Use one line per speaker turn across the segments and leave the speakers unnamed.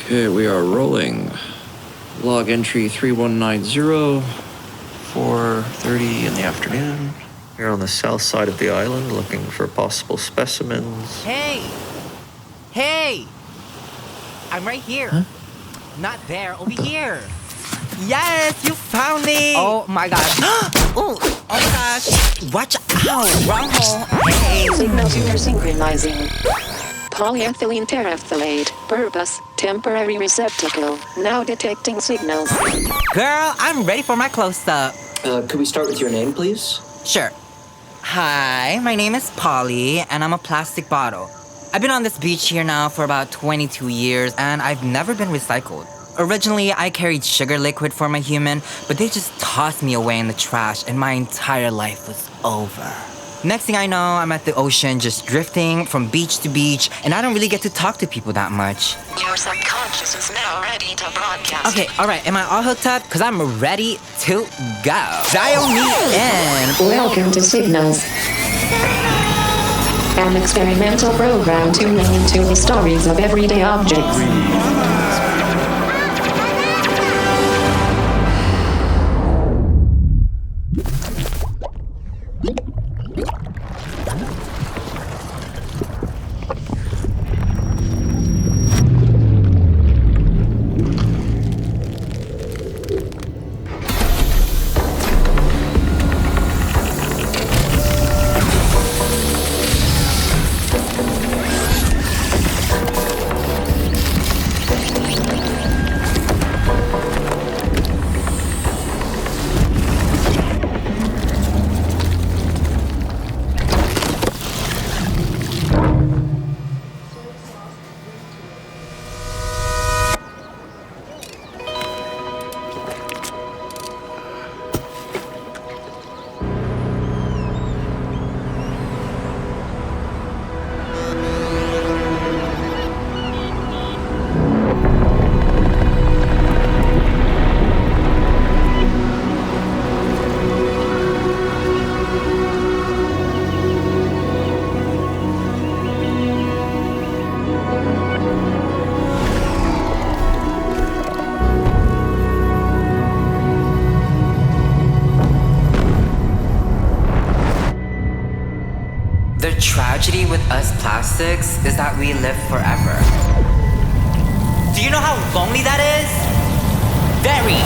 Okay, we are rolling. Log entry 3190, 4:30 in the afternoon. We're on the south side of the island looking for possible specimens.
Hey! I'm right here.
Huh?
Not there, over here. Yes, you found me! Oh my gosh. Oh my gosh. Watch out, wrong hole. Hey.
Signals intersynchronizing. Polyethylene terephthalate. Purpose, temporary receptacle. Now detecting signals.
Girl, I'm ready for my close-up.
Could we start with your name, please?
Sure. Hi, my name is Polly, and I'm a plastic bottle. I've been on this beach here now for about 22 years, and I've never been recycled. Originally, I carried sugar liquid for my human, but they just tossed me away in the trash, and my entire life was over. Next thing I know, I'm at the ocean just drifting from beach to beach, and I don't really get to talk to people that much.
Your subconscious is now ready to broadcast.
Okay, alright, am I all hooked up? Because I'm ready to go. Dial me in.
Welcome to Signals. An experimental program tuning into the stories of everyday objects.
The tragedy with us plastics is that we live forever. Do you know how lonely that is? Very.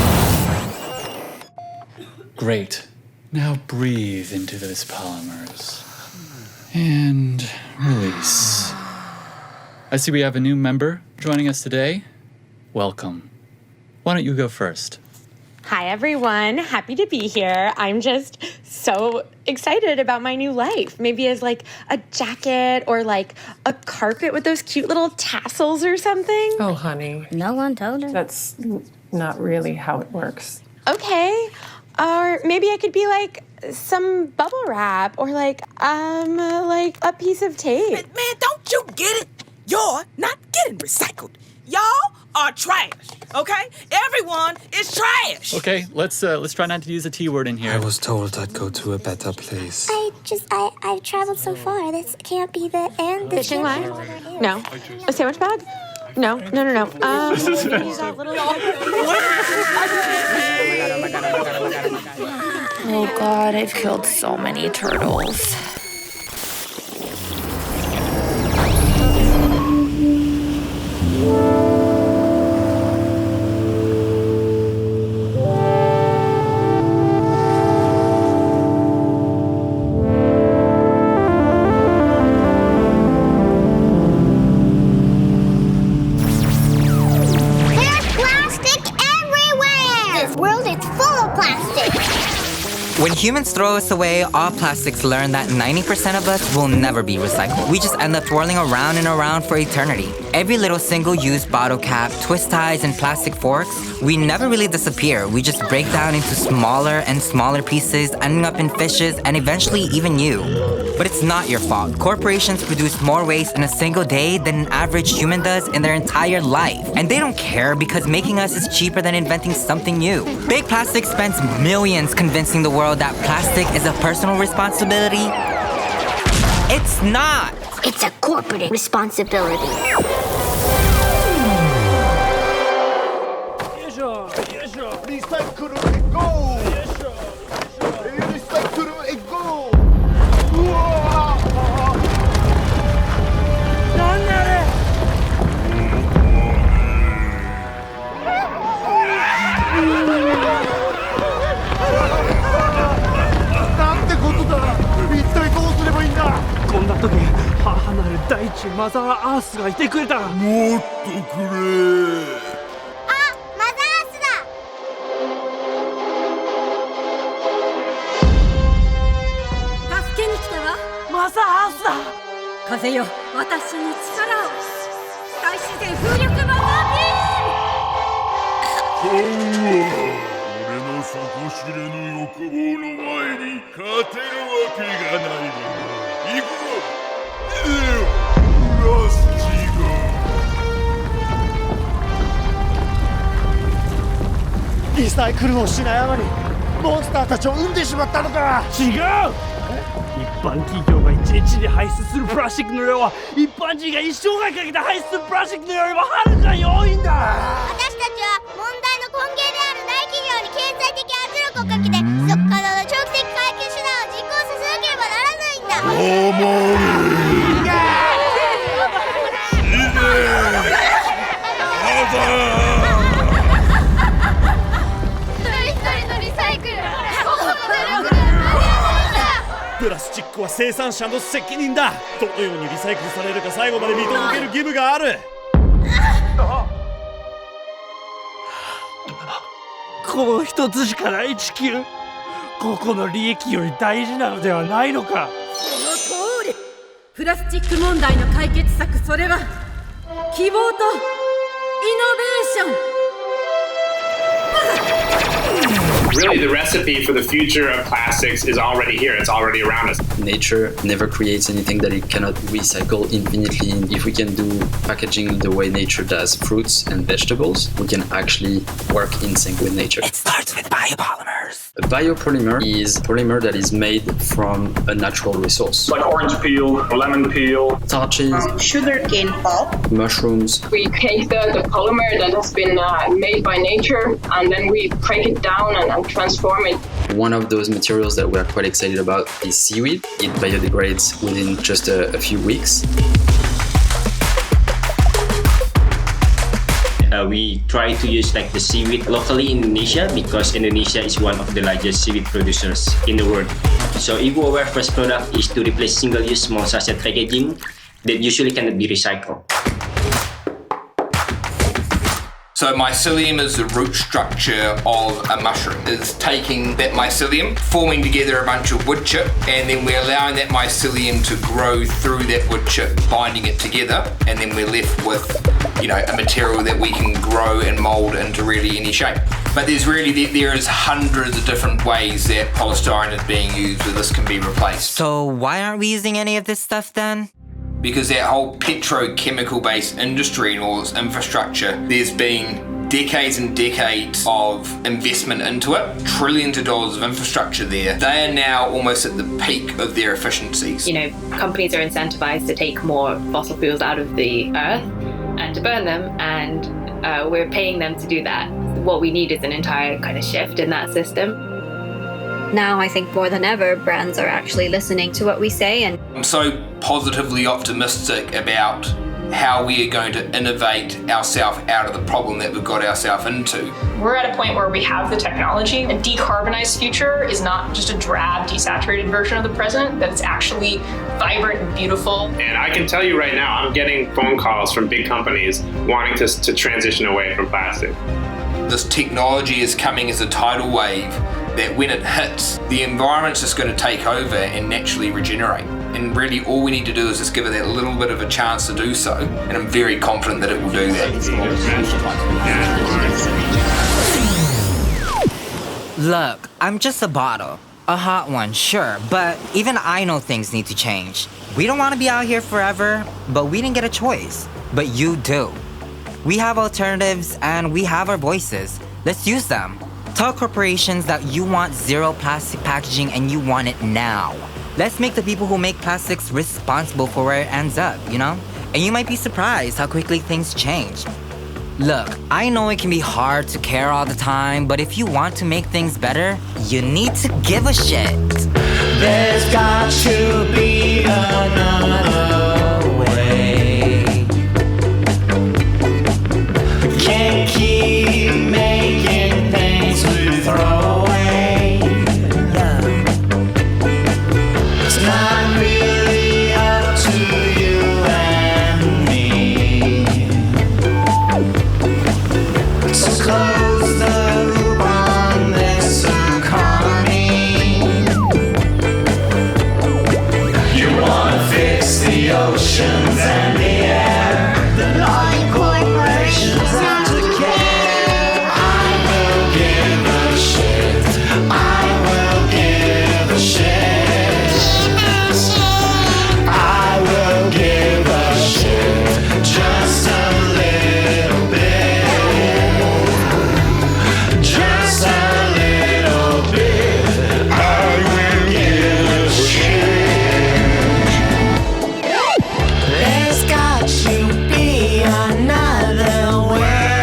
Great. Now breathe into those polymers. And release. I see we have a new member joining us today. Welcome. Why don't you go first?
Hi, everyone. Happy to be here. I'm just so excited about my new life. Maybe as like a jacket or like a carpet with those cute little tassels or something.
Oh, honey,
No one told her.
that's not really how it works.
Okay. Or maybe I could be like some bubble wrap or like a piece of tape.
Man, don't you get it? You're not getting recycled. Y'all are trash, okay? Everyone is trash.
Okay, let's try not to use a T word in here.
I was told I'd go to a better place.
I've traveled so far. This can't be the end. This
Fishing
can't
line?
be what it is.
No. A sandwich bag? No.
Oh God, I've killed so many turtles.
There's plastic everywhere! This world is full of plastic.
When humans throw us away, all plastics learn that 90% of us will never be recycled. We just end up twirling around and around for eternity. Every little single-use bottle cap, twist ties, and plastic forks, we never really disappear. We just break down into smaller and smaller pieces, ending up in fishes and eventually even you. But it's not your fault. Corporations produce more waste in a single day than an average human does in their entire life. And they don't care because making us is cheaper than inventing something new. Big Plastic spends millions convincing the world that plastic is a personal responsibility. It's not.
It's a corporate responsibility.
リサイクルへゴーリサイクルへゴーうわなんだあれなんてことだ一体どうすればいいんだこんな時母なる大地マザーアースがいてくれたもっとくれ
マザーアースだ風よ私に力を大自然風力マザービーム
俺の底知れぬ欲望の前に勝てるわけがないのだ行くぞラスティガリサイクルをしないあまりモンスターたちを生んでしまったのか違う一般企業が1日に排出するプラスチックの量は一般人が一生涯かけて排出するプラスチックの量よりもはるかに多いんだ
私たちは問題の根源である大企業に経済的圧力をかけて持続可能な長期的解決手段を実行させなければならないんだプラスチックは生産者の責任だどのようにリサイクルされるか最後まで見届ける義務があるこの一つしかない地球ここの利益より大事なのではないのか
その通りプラスチック問題の解決策それは希望とイノベーション
Really, the recipe for the future of plastics is already here. It's already around us.
Nature never creates anything that it cannot recycle infinitely. If we can do packaging the way nature does fruits and vegetables, we can actually work in sync with nature.
It starts with biopolymers.
A biopolymer is a polymer that is made from a natural resource.
Like orange peel, lemon peel,
starches,
sugarcane pulp,
mushrooms.
We take the polymer that has been made by nature and then we break it down and transform it.
One of those materials that we are quite excited about is seaweed. It biodegrades within just a few weeks.
We try to use like the seaweed locally in Indonesia because Indonesia is one of the largest seaweed producers in the world. So if our first product is to replace single-use small sachet packaging that usually cannot be recycled.
So mycelium is the root structure of a mushroom. It's taking that mycelium, forming together a bunch of wood chip, and then we're allowing that mycelium to grow through that wood chip, binding it together, and then we're left with, a material that we can grow and mold into really any shape. But there is hundreds of different ways that polystyrene is being used where this can be replaced.
So why aren't we using any of this stuff then?
Because that whole petrochemical-based industry and all this infrastructure, there's been decades and decades of investment into it, trillions of dollars of infrastructure there. They are now almost at the peak of their efficiencies.
Companies are incentivized to take more fossil fuels out of the earth and to burn them, and we're paying them to do that. What we need is an entire kind of shift in that system.
Now I think more than ever, brands are actually listening to what we say. And
I'm so positively optimistic about how we are going to innovate ourselves out of the problem that we've got ourselves into.
We're at a point where we have the technology. A decarbonized future is not just a drab, desaturated version of the present, that it's actually vibrant and beautiful.
And I can tell you right now, I'm getting phone calls from big companies wanting to transition away from plastic.
This technology is coming as a tidal wave that when it hits, the environment's just going to take over and naturally regenerate. And really all we need to do is just give it that little bit of a chance to do so. And I'm very confident that it will do that.
Look, I'm just a bottle. A hot one, sure, but even I know things need to change. We don't want to be out here forever, but we didn't get a choice. But you do. We have alternatives and we have our voices. Let's use them. Tell corporations that you want zero plastic packaging and you want it now. Let's make the people who make plastics responsible for where it ends up, And you might be surprised how quickly things change. Look, I know it can be hard to care all the time, but if you want to make things better, you need to give a shit.
There's got to be another way. Can't keep making things we throw away. It's not really up to you and me. So close the loop on this economy. You wanna fix the oceans and the air, the lying corporations not to care. I will give a shit. I will give a shit. I will give a shit. Just a little bit. Just a little bit. I will give a shit. There's got to be another way.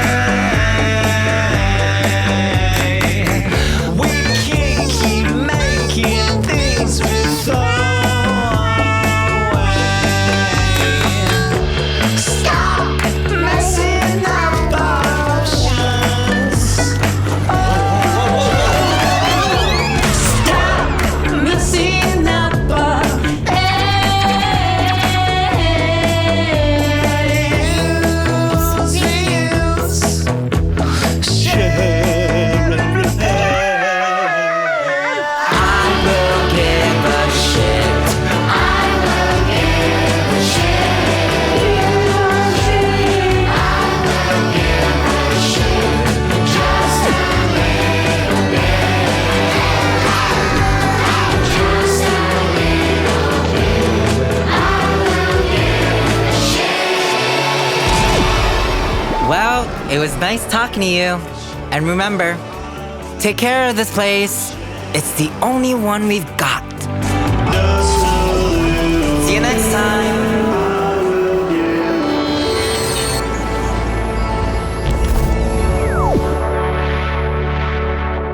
We can't keep making things we throw away. Stop messing up our options. Stop messing up our share and repair. I will give a shit. I will give a shit. I will give a shit. Just a little bit. Just a little bit. I will give a shit.
Well, it was nice talking to you. And remember, take care of this place. It's the only one we've got. See you next time.